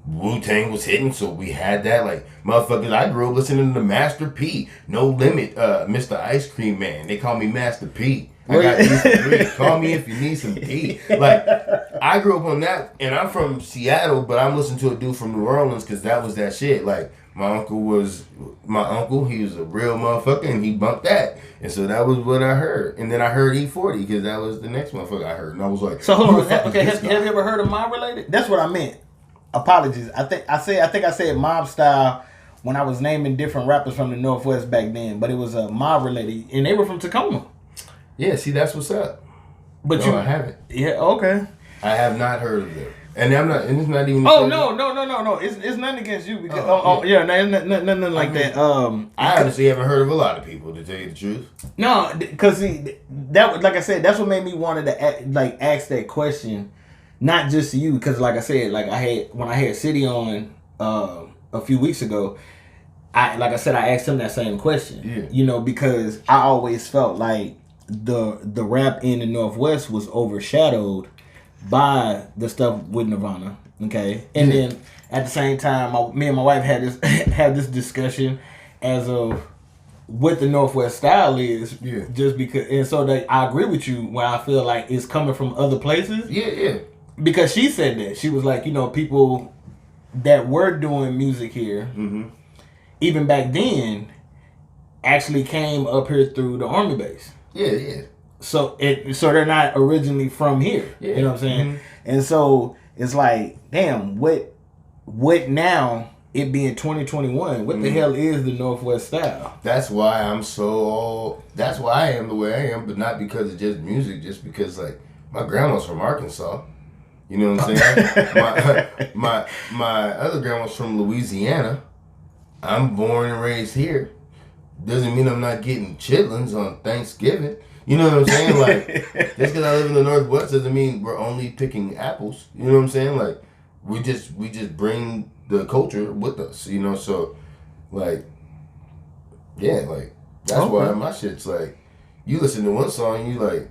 Wu-Tang was hitting, so we had that. Like, motherfuckers, I grew up listening to Master P, No Limit, Mr. Ice Cream Man. They call me Master P. I got used call me if you need some tea. Like, I grew up on that, and I'm from Seattle, but I'm listening to a dude from New Orleans because that was that shit. Like, my uncle, he was a real motherfucker, and he bumped that. And so that was what I heard. And then I heard E40 because that was the next motherfucker I heard. And I was like, so hold on. Okay, have you ever heard of My Related? That's what I meant. apologies. I think I said mob style when I was naming different rappers from the Northwest back then, but it was a mob related, and they were from Tacoma. Yeah, see, that's what's up. But I haven't. Yeah, okay. I have not heard of them, and I'm not. And it's not even. Oh no! It's nothing against you because nothing like that. I honestly haven't heard of a lot of people, to tell you the truth. No, because that, like I said, that's what made me wanted to ask that question, not just to you, because like I said, like when I had City on a few weeks ago, I asked him that same question. Yeah. You know, because I always felt like the rap in the Northwest was overshadowed by the stuff with Nirvana. Okay, and then at the same time, me and my wife had this discussion as of what the Northwest style is. Yeah. Just because, and so that I agree with you when I feel like it's coming from other places. Yeah. Because she said that she was like, you know, people that were doing music here, even back then, actually came up here through the Army base. Yeah. So they're not originally from here. Yeah. You know what I'm saying? And so it's like, damn, what now? It being 2021, what the hell is the Northwest style? That's why that's why I am the way I am, but not because of just music, just because like my grandma's from Arkansas. You know what I'm saying? my other grandma's from Louisiana. I'm born and raised here. Doesn't mean I'm not getting chitlins on Thanksgiving. You know what I'm saying? Like, just because I live in the Northwest doesn't mean we're only picking apples. You know what I'm saying? Like, we just bring the culture with us. You know, so like, yeah, like that's why my shit's like, you listen to one song, you like,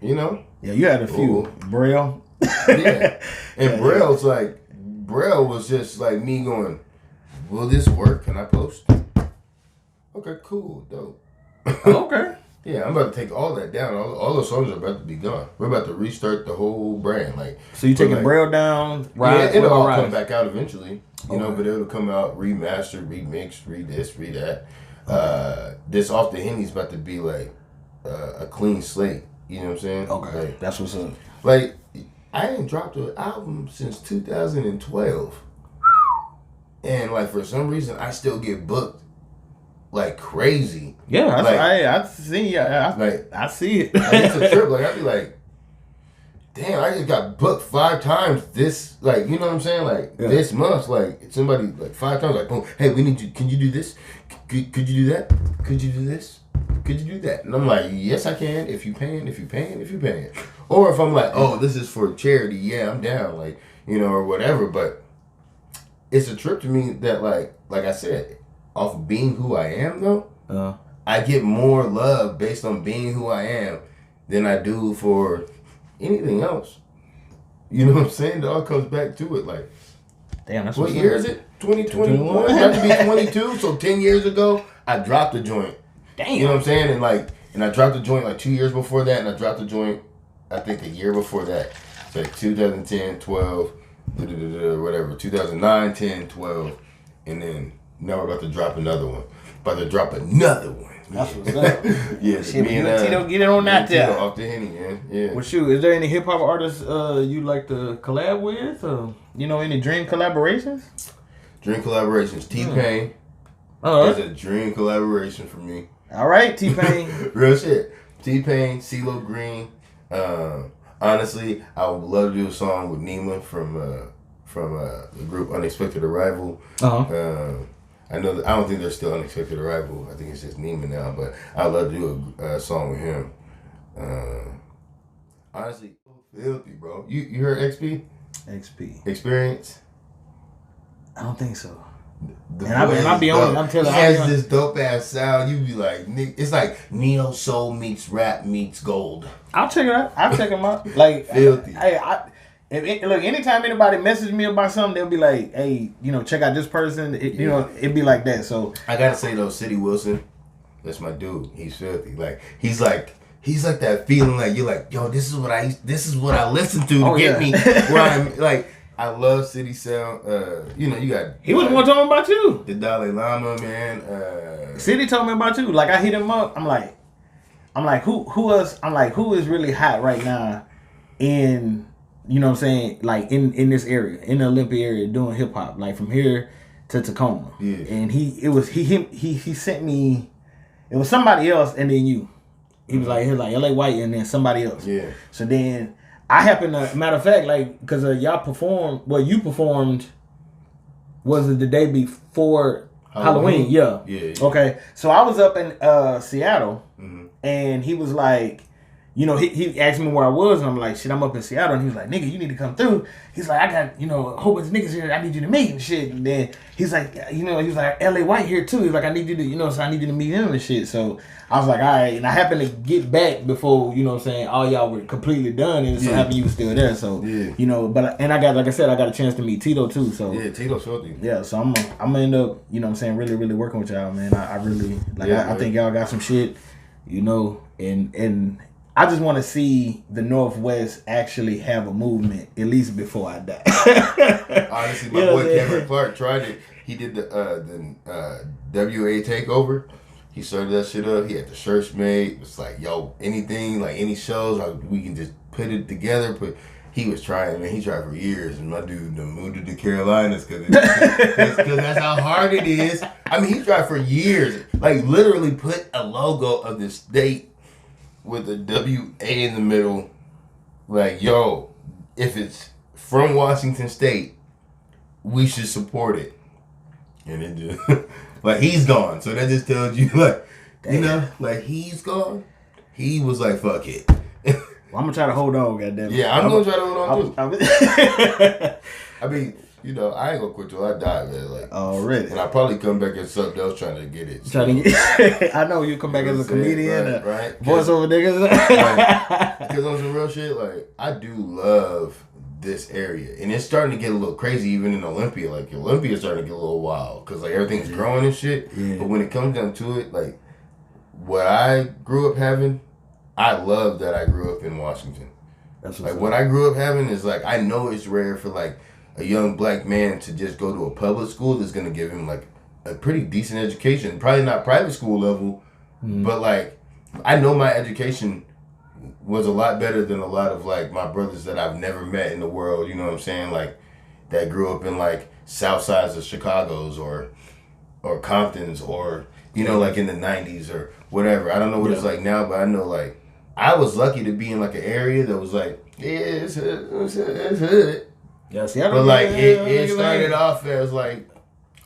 you know. Yeah, you had a few. Braille. Yeah, and Braille was just like me going, will this work? Can I post? Okay, cool, dope. Okay. Yeah, I'm about to take all that down. All those songs are about to be gone. We're about to restart the whole brand. Like, so you taking Braille down? Yeah, it'll all come back out eventually. You know, but it'll come out remastered, remixed, read this, read that. This Off the Henny's about to be like a clean slate. You know what I'm saying? Okay, like, that's what's up. Like, I ain't dropped an album since 2012, and like for some reason I still get booked like crazy. Yeah, like, I see. I see it. Like, it's a trip. Like, I'd be like, damn, I just got booked 5 times this, like, you know what I'm saying? Like, this month, like, somebody, like, 5 times, like, boom, hey, we need you, can you do this? Could you do that? Could you do this? Could you do that? And I'm like, yes, I can, if you paying. Or if I'm like, oh, this is for charity, yeah, I'm down, like, you know, or whatever. But it's a trip to me that, like I said, off of being who I am, though, I get more love based on being who I am than I do for anything else. You know what I'm saying? It all comes back to it. Like, damn, that's what year is it? 2021? It has to be 22. So 10 years ago, I dropped the joint. Damn. You know what I'm saying? And I dropped the joint like 2 years before that, and I dropped the joint, I think, a year before that. It's like 2010, 12, whatever, 2009, 10, 12, and then now we're about to drop another one. That's what's up. Yeah, shit, me and Tito get it on that there. Off the Henny, man. Yeah. Well, shoot, is there any hip hop artists you like to collab with? Or, you know, any dream collaborations? Dream collaborations. T-Pain is a dream collaboration for me. All right, T-Pain. Real shit. T-Pain, CeeLo Green. Honestly, I would love to do a song with Nima from the group Unexpected Arrival. I don't think they're still Unexpected Arrival. I think it's just Neiman now, but I'd love to do a song with him. Honestly, filthy, bro. You heard XP? XP. Experience? I don't think so. I'll be honest, I'm telling you. He has this dope ass sound. You be like, it's like neo soul meets rap meets gold. I'll check it out. I'll check him out. Like, filthy. Look, anytime anybody messages me about something, they'll be like, hey, you know, check out this person. You know, it'd be like that. So I gotta say though, City Wilson, that's my dude. He's filthy. Like he's like that feeling like you're like, yo, this is what I listen to get me where I'm like. I love City sound. You know, you got. He was the one talking about you. The Dalai Lama, man. City told me about you. Like I hit him up. I'm like, who else? I'm like, who is really hot right now in you know what I'm saying, like in this area, in the Olympia area, doing hip hop, like from here to Tacoma. Yeah. And he sent me. It was somebody else, and then you. He was like, LA White, and then somebody else. Yeah. So then I happened to, matter of fact, like, because y'all performed, you performed, was it the day before Halloween? Yeah. Okay. So I was up in Seattle, and he was like, you know, he asked me where I was, and I'm like, shit, I'm up in Seattle. And he was like, nigga, you need to come through. He's like, I got, you know, a whole bunch of niggas here I need you to meet and shit. And then he's like, you know, he was like, LA White here too. He's like, I need you to, you know, so I need you to meet him and shit. So I was like, all right. And I happened to get back before, you know what I'm saying, all y'all were completely done. And it so happened you were still there. So, you know, and I got, like I said, I got a chance to meet Tito too. So, yeah, Tito showed you. Yeah, so I'm gonna end up, you know what I'm saying, really, really working with y'all, man. I really, like, I think y'all got some shit, you know, and I just want to see the Northwest actually have a movement, at least before I die. Honestly, my boy Cameron Clark tried it. He did the WA takeover. He started that shit up. He had the shirts made. It's like, yo, anything, like any shows, like we can just put it together. But he was trying, man. He tried for years. And my dude moved to the Carolinas because that's how hard it is. I mean, he tried for years. Like, literally put a logo of the state with a WA in the middle, like, yo, if it's from Washington State, we should support it. And it just, like, he's gone. So that just tells you, like, you know, like, he's gone. He was like, fuck it. Well, I'm going to try to hold on, goddammit. Yeah, I'm going to try to hold on, too. I mean, you know, I ain't gonna quit till I die, man. Like, already. And I'll probably come back as something else trying to get it. So. I know you come back as a comedian, right? Voiceover niggas. Because on some real shit, like, I do love this area. And it's starting to get a little crazy even in Olympia. Like, Olympia's starting to get a little wild. Because, like, everything's growing and shit. Yeah. But when it comes down to it, like, what I grew up having, I love that I grew up in Washington. That's like, what I grew up having is, like, I know it's rare for, like, a young black man to just go to a public school that's going to give him, like, a pretty decent education. Probably not private school level, but, like, I know my education was a lot better than a lot of, like, my brothers that I've never met in the world, you know what I'm saying? Like, that grew up in, like, south sides of Chicago's or Compton's or, you know, like, in the 90s or whatever. I don't know what it's like now, but I know, like, I was lucky to be in, like, an area that was, like, yeah, it's hood. Yeah, see, but like it started off as like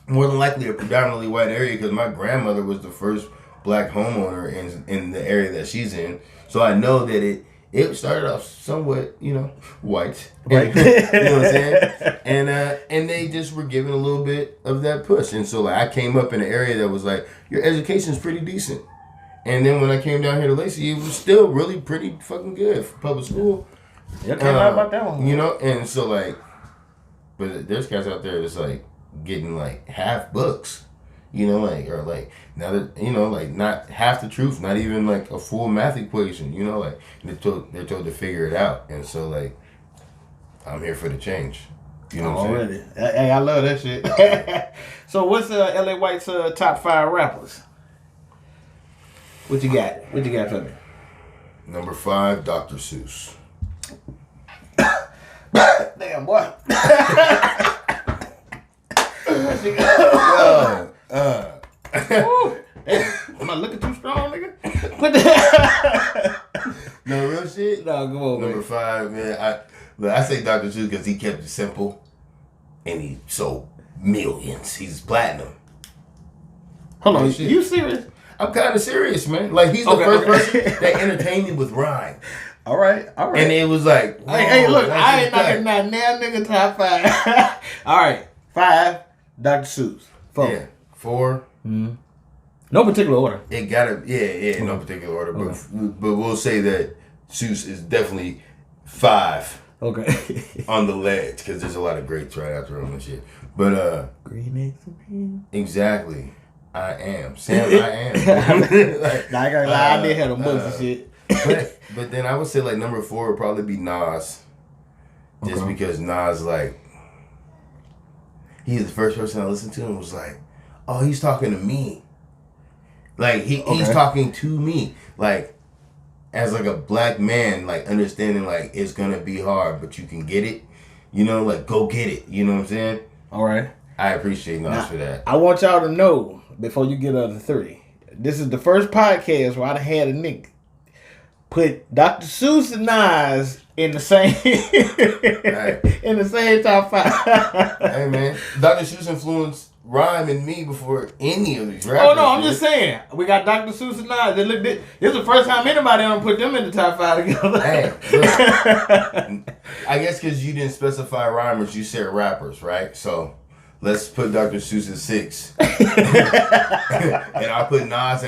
more than likely a predominantly white area because my grandmother was the first black homeowner in the area that she's in. So I know that it started off somewhat, you know, white. Right. You know what I'm saying? And they just were given a little bit of that push. And so like I came up in an area that was like, your education's pretty decent. And then when I came down here to Lacey, it was still really pretty fucking good for public school. You came out about that one. You know, and so like, but there's guys out there that's like getting like half books, you know, like, or like now that, you know, like not half the truth, not even like a full math equation, you know, like they're told to figure it out. And so like, I'm here for the change. You know what I'm saying? Hey, I love that shit. So what's LA White's top 5 rappers? What you got? What you got for me? Number 5, Dr. Seuss. Damn, boy. Am I looking too strong, nigga? No, real shit? No, go on, Number 5, man. I say Dr. Seuss because he kept it simple and he sold millions. He's platinum. Hold on, you serious? I'm kind of serious, man. Like, he's the first person that entertained me with rhyme. All right. And it was like, hey, look, I ain't knocking that damn nigga top 5. All right, 5, Dr. Seuss. 4. Yeah, 4. Mm-hmm. No particular order. It gotta, no particular order. Okay. But we'll say that Seuss is definitely 5. Okay. On the ledge, because there's a lot of greats right after him and shit. But Green eggs and green. Exactly. I am. Sam, I am. Like, I gotta lie, I did have a bunch of shit. But then I would say like number 4 would probably be Nas. Just because Nas, like, he's the first person I listened to and was like, oh, he's talking to me. Like, he's talking to me. Like, as like a black man, like understanding like it's gonna be hard, but you can get it. You know, like go get it. You know what I'm saying? All right. I appreciate Nas for that. I want y'all to know before you get other three. This is the first podcast where I done had a nigga put Dr. Seuss and Nas in the same in the same top 5. Hey man, Dr. Seuss influenced rhyme in me before any of these rappers. Oh no, I'm just saying. We got Dr. Seuss and Nas. This is the first time anybody done put them in the top 5 together. Hey, look, I guess because you didn't specify rhymers, you said rappers, right? So let's put Dr. Seuss at 6, and I'll put Nas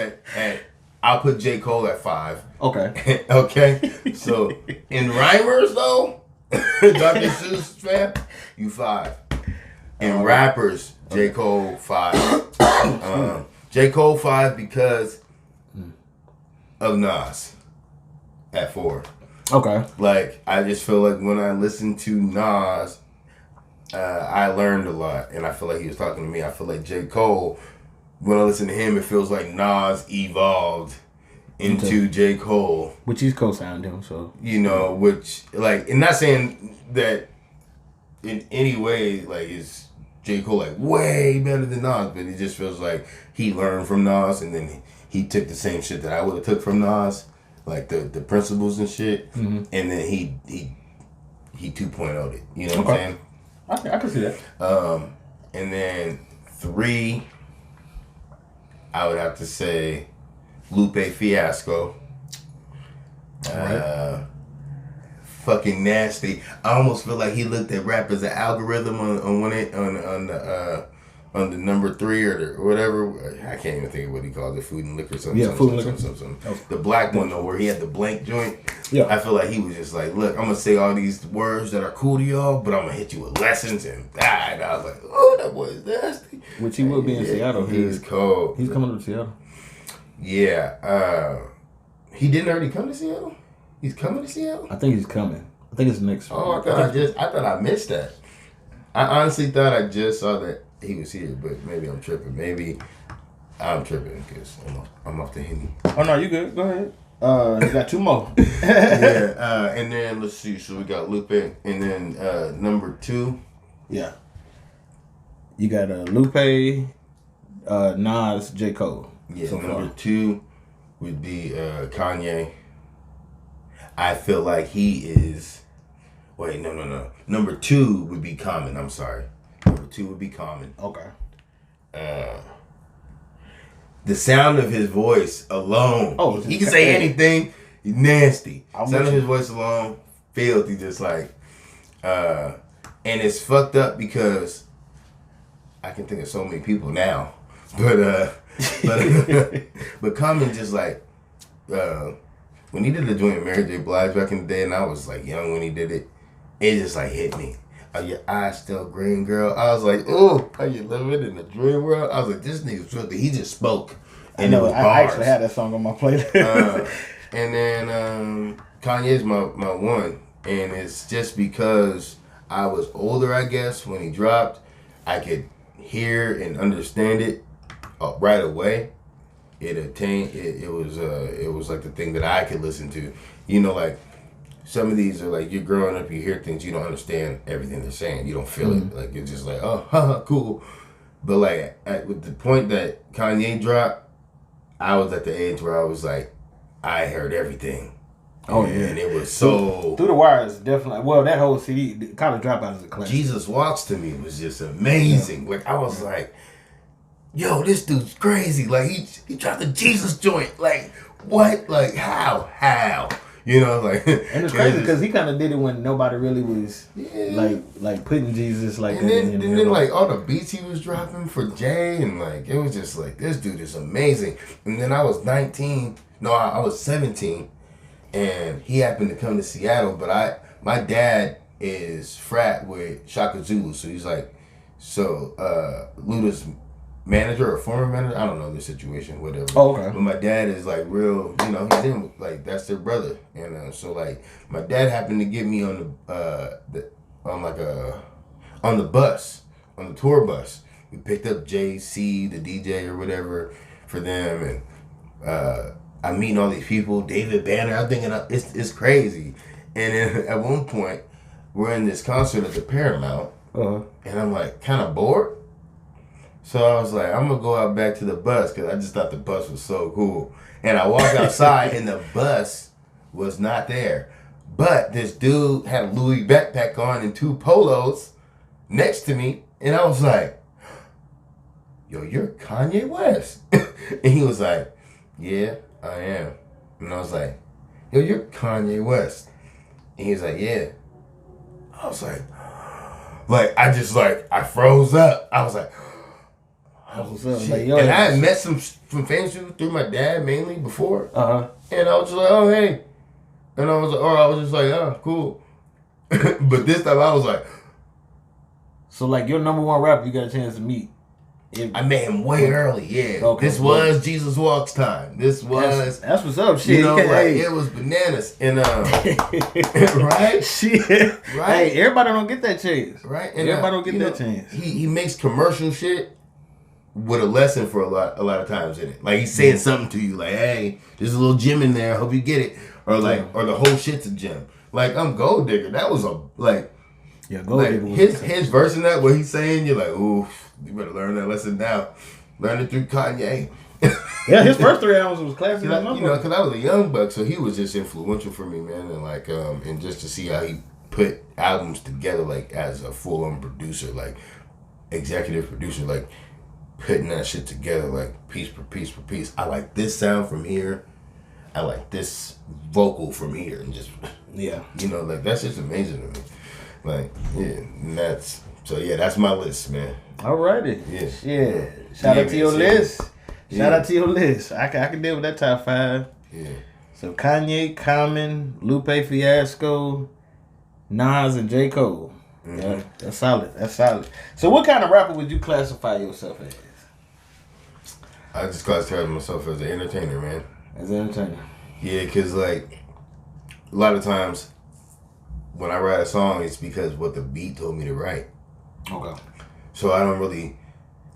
I'll put J. Cole at 5. Okay. Okay. So in rhymers though, Dr. Seuss fam, you 5. In rappers, J. Cole 5. J. Cole 5 because of Nas at 4. Okay. Like I just feel like when I listen to Nas, I learned a lot, and I feel like he was talking to me. I feel like J. Cole, when I listen to him, it feels like Nas evolved into J. Cole. Which he's co-signed him, so. You know, which, like, and not saying that in any way, like, is J. Cole, like, way better than Nas, but it just feels like he learned from Nas, and then he took the same shit that I would have took from Nas, like the principles and shit, and then he 2.0'd it. You know what I'm saying? I can see that. And then 3, I would have to say Lupe Fiasco. Fucking nasty. I almost feel like he looked at rap as an algorithm on the number 3 or whatever. I can't even think of what he calls it. Food and liquor. Something. The black one though, where he had the blank joint. Yeah. I feel like he was just like, look, I'm gonna say all these words that are cool to y'all, but I'm gonna hit you with lessons and I was like, oh, that boy is nasty. Which he will be in Seattle. He's cold. He's coming to Seattle. Yeah. He didn't already come to Seattle? He's coming to Seattle? I think he's coming. I think it's next week. Oh, I thought I missed that. I honestly thought I just saw that he was here, but maybe I'm tripping. Maybe I'm tripping because I'm off the Henny. Oh no, you good? Go ahead. You got 2 more. Yeah, and then let's see. So we got Lupe, and then number 2. Yeah. You got Lupe, Nas, J. Cole. Yeah, so number far. 2 would be Kanye. I feel like he is. Wait, no. Number 2 would be Common. I'm sorry. Number 2 would be Common. Okay. The sound of his voice alone. Oh, he can say anything. He's nasty. I'm Sound with of you. his voice alone, filthy. Just like, and it's fucked up because I can think of so many people now, but Common just like when he did the joint with Mary J. Blige back in the day, and I was like young when he did it. It just like hit me. Are your eyes still green, girl? I was like, oh, are you living in the dream world? I was like, this nigga's filthy. He just spoke. And it was bars. I actually had that song on my playlist. And then Kanye's my one. And it's just because I was older, I guess, when he dropped. I could hear and understand it right away. It was like the thing that I could listen to. You know, like, some of these are like, you're growing up, you hear things, you don't understand everything they're saying. You don't feel it. Like, you're just like, oh, haha, cool. But like, with the point that Kanye dropped, I was at the age where I was like, I heard everything. Oh, and yeah. And it was so... Through the Wire is definitely... Well, that whole CD, College Dropout is a classic. Jesus Walks to me was just amazing. Yeah. Like, I was like, yo, this dude's crazy. Like, he dropped the Jesus joint. Like, what? Like, how? You know, like, and it's crazy because he kind of did it when nobody really was like putting Jesus like. And then like all the beats he was dropping for Jay, and like it was just like, this dude is amazing. And then I was 19. No, I was 17, and he happened to come to Seattle. But my dad is frat with Shaka Zulu, so he's like, Luda's manager or former manager, I don't know the situation, whatever. Oh, okay. But my dad is like real, you know, he's in, like, that's their brother, and so like my dad happened to get me on the bus, on the tour bus. We picked up JC, the DJ or whatever, for them, and I'm meeting all these people, David Banner. I'm thinking it's crazy. And then at one point, we're in this concert at the Paramount, and I'm like kind of bored. So I was like, I'm gonna go out back to the bus because I just thought the bus was so cool. And I walked outside, and the bus was not there. But this dude had a Louis backpack on and 2 polos next to me, and I was like, yo, you're Kanye West. And he was like, yeah, I am. And I was like, yo, you're Kanye West. And he was like, yeah. I was like, I froze up. I was like, oh, shit. Like, yo, and I had met some famous people through my dad mainly before. And I was just like, oh, hey. And I was just like, oh, cool. But this time I was like. So, like, your number one rapper you got a chance to meet. I met him way early, yeah. Okay, this was Jesus Walks time. This was... That's what's up, shit. You know, like, it was bananas. And, right? Shit. Right? Hey, everybody don't get that chance. Right? And everybody don't get that chance. He makes commercial shit with a lesson for a lot of times in it. Like, he's saying something to you, like, hey, there's a little gym in there. I hope you get it. Or, like, or the whole shit's a gym. Like, I'm Gold Digger. That was a, like... Yeah, Gold Digger. His verse in that, what he's saying, you're like, ooh... You better learn that lesson now. Learn it through Kanye. Yeah, his first 3 albums was classic. You know, because I was a young buck, so he was just influential for me, man. And like, and just to see how he put albums together, like as a full-on producer, like executive producer, like putting that shit together, like piece per piece per piece. I like this sound from here. I like this vocal from here, and just you know, like that's just amazing to me. Like, yeah, and that's. So, yeah, that's my list, man. Alrighty. Yeah. Shout out to your list. Shout out to your list. I can deal with that top 5. Yeah. So, Kanye, Common, Lupe Fiasco, Nas, and J. Cole. Mm-hmm. Yeah, that's solid. That's solid. So, what kind of rapper would you classify yourself as? I just classify myself as an entertainer, man. As an entertainer? Yeah, because, like, a lot of times when I write a song, it's because what the beat told me to write. Okay. So I don't really,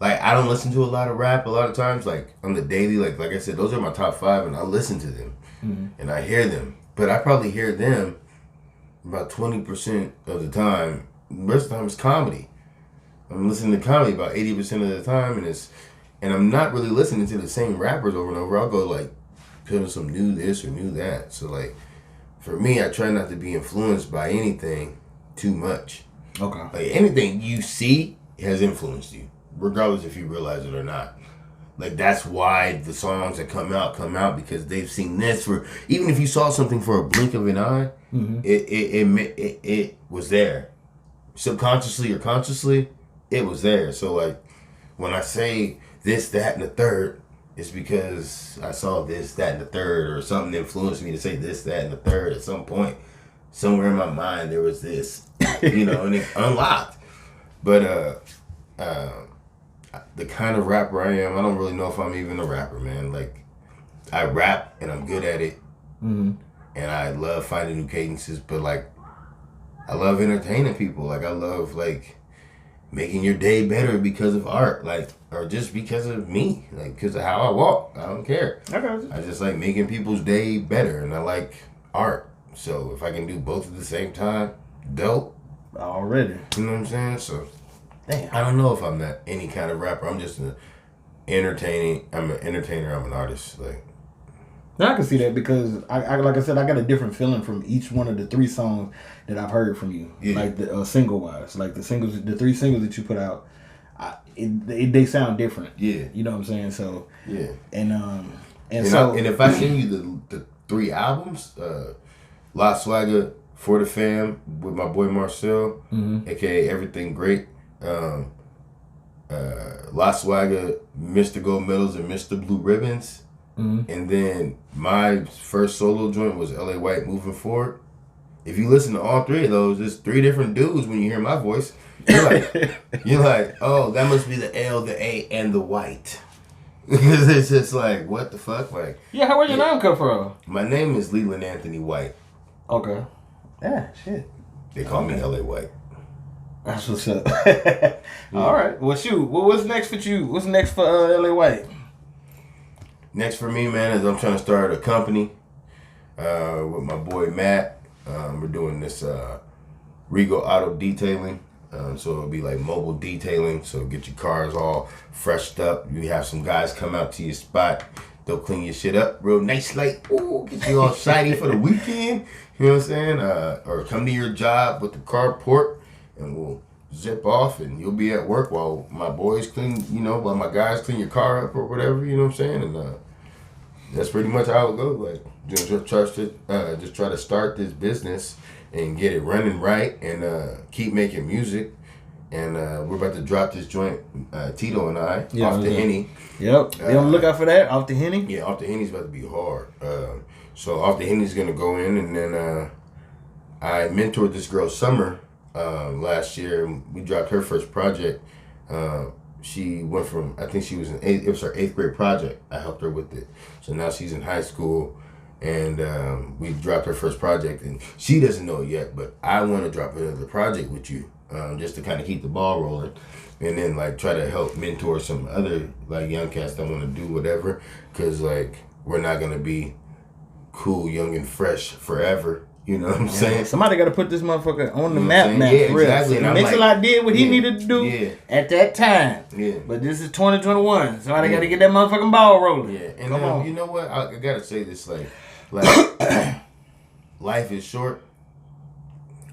like, I don't listen to a lot of rap a lot of times, like, on the daily, like I said, those are my top 5, and I listen to them, and I hear them, but I probably hear them about 20% of the time. The rest of the time it's comedy. I'm listening to comedy about 80% of the time, and I'm not really listening to the same rappers over and over. I'll go, like, put in some new this or new that. So, like, for me, I try not to be influenced by anything too much. Okay. Like, anything you see has influenced you, regardless if you realize it or not. Like, that's why the songs that come out because they've seen this for, even if you saw something for a blink of an eye, it was there. Subconsciously or consciously, it was there. So, like, when I say this, that, and the third, it's because I saw this, that, and the third, or something influenced me to say this, that, and the third at some point. Somewhere in my mind, there was this, you know, and it unlocked. But the kind of rapper I am, I don't really know if I'm even a rapper, man. Like, I rap, and I'm good at it. And I love finding new cadences, but, like, I love entertaining people. Like, I love, like, making your day better because of art, like, or just because of me, like, because of how I walk. I don't care. Okay. I just like making people's day better, and I like art. So if I can do both at the same time, dope. Already. You know what I'm saying? So, damn. I don't know if I'm not any kind of rapper. I'm just I'm an entertainer. I'm an artist. Like, now I can see that because I like I said, I got a different feeling from each one of the 3 songs that I've heard from you. Yeah. Like the single wise, like the 3 singles that you put out, they sound different. Yeah. You know what I'm saying? So yeah. And if I send you the 3 albums, La Swagger, For the Fam with my boy Marcel, aka Everything Great, La Swagger, Mr. Gold Medals and Mr. Blue Ribbons. And then my first solo joint was LA White, Moving Forward. If you listen to all 3 of those, there's 3 different dudes when you hear my voice. You're like, oh, that must be the L, the A, and the white. Because it's just like, what the fuck? Like, yeah, where'd your name come from? My name is Leland Anthony White. Okay. Yeah, shit. They call me LA White. That's what's up. All right. Well, shoot. What's next for you? What's next for LA White? next for me, man, is I'm trying to start a company with my boy Matt. We're doing this Regal Auto Detailing. So it'll be like mobile detailing. So get your cars all freshed up. You have some guys come out to your spot. They'll clean your shit up real nice, like, ooh, get you all shiny for the weekend. You know what I'm saying? Or come to your job with the carport and we'll zip off and you'll be at work while my boys clean, while my guys clean your car up or whatever, you know what I'm saying? And that's pretty much how it goes. Like, just try to start this business and get it running right and keep making music. And we're about to drop this joint, Tito and I, off the Henny. Yep. Be on the lookout for that, off the Henny? Yeah, off the Henny's about to be hard. So off the Henny's going to go in, and then I mentored this girl, Summer, last year. We dropped her first project. She went from, I think she was it was her 8th grade project. I helped her with it. So now she's in high school, and we dropped her first project, and she doesn't know it yet, but I want to drop another project with you. Just to kind of keep the ball rolling, and then like try to help mentor some other like young cats that want to do whatever, because like we're not gonna be cool, young and fresh forever. You know what I'm saying? Somebody got to put this motherfucker on the map, man. Yeah, for real. exactly. So Mix-a-Lot did what he needed to do at that time. Yeah. But this is 2021. Somebody got to get that motherfucking ball rolling. Yeah. And you know what? I gotta say this, like life is short.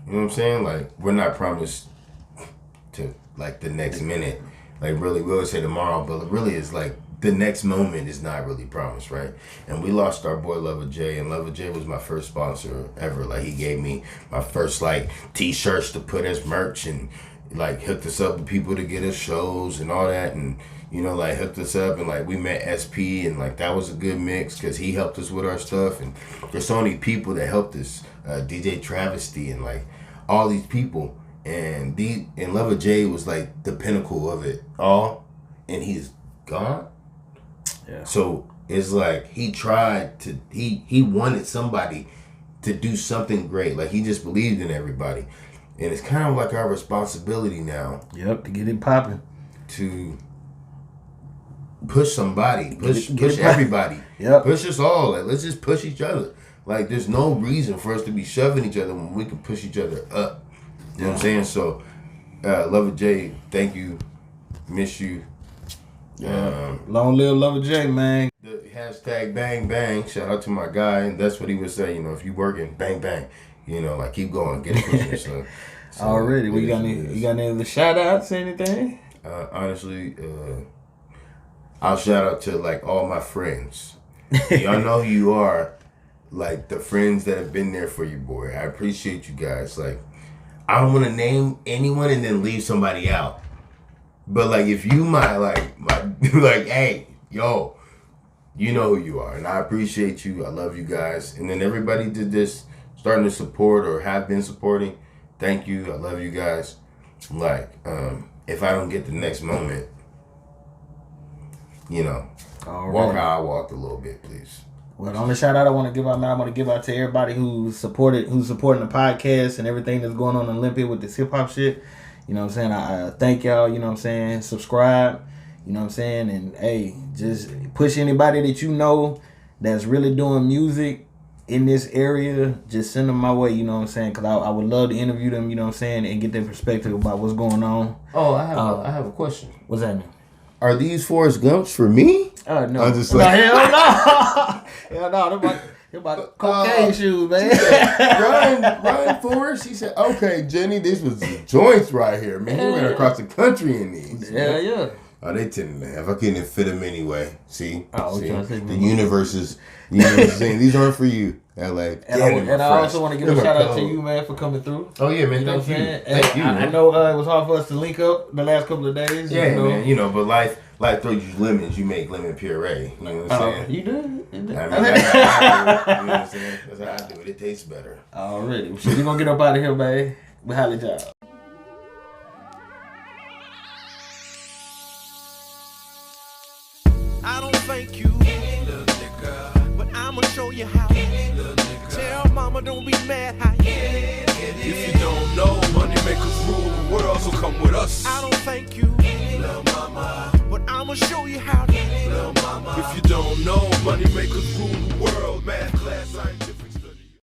You know what I'm saying? Like, we're not promised to, like, the next minute. Like, really, we always say tomorrow, but really it's like the next moment is not really promised, right? And we lost our boy Lover J, and Lover J was my first sponsor ever. Like, he gave me my first, like, T-shirts to put as merch and, like, hooked us up with people to get us shows and all that. And, like, hooked us up, and, like, we met SP, and, like, that was a good mix because he helped us with our stuff. And there's so many people that helped us. DJ Travesty and, like, all these people, and Lover J was like the pinnacle of it all, and he's gone. Yeah. So it's like he wanted somebody to do something great. Like, he just believed in everybody, and it's kind of like our responsibility now. Yep, to get it popping, to push somebody, push everybody. Yep, push us all. Like, let's just push each other. Like, there's no reason for us to be shoving each other when we can push each other up. You know what I'm saying? So, Lover J, thank you. Miss you. Long live Lover J, man. The hashtag bang bang. Shout out to my guy. And that's what he would say. If you working, bang bang. Like, keep going. Get it pushing. So already. You got any other shout outs or anything? Honestly, I'll shout out to, like, all my friends. Y'all know who you are. Like, the friends that have been there for you, boy. I appreciate you guys. Like, I don't want to name anyone and then leave somebody out. But, like, if you like, hey, yo, you know who you are. And I appreciate you. I love you guys. And then everybody did this, starting to support or have been supporting. Thank you. I love you guys. Like, if I don't get the next moment, walk how I walked a little bit, please. Well, the only shout out I want to give out, man, I want to give out to everybody who's supporting the podcast and everything that's going on in Olympia with this hip hop shit. You know what I'm saying? I thank y'all, you know what I'm saying? Subscribe, you know what I'm saying? And hey, just push anybody that you know that's really doing music in this area, just send them my way, you know what I'm saying? Because I would love to interview them, you know what I'm saying, and get their perspective about what's going on. Oh, I have a question. What's that mean? Are these Forrest Gumps for me? No. I'm just like, hell no. Hell no. They're about cocaine shoes, man. Ryan Forrest, he said, okay, Jenny, this was the joints right here, man. He went across the country in these. Yeah. Oh, they 10.5. I couldn't fit them anyway. See? See? The universe is saying these aren't for you, LA. And I also want to give a shout out to you, man, for coming through. Oh, yeah, man. You know Thank you. Thank you. I know it was hard for us to link up the last couple of days. Yeah, man. But life throws you lemons. You make lemon puree. You know what I'm saying? You do? I mean, that's how I do it. You know what I'm saying? That's how I do it. It tastes better. Already. We're going to get up out of here, man. We highly job. I don't thank you, little nigga, but I'ma show you how. Little nigga. Tell mama don't be mad how you. If you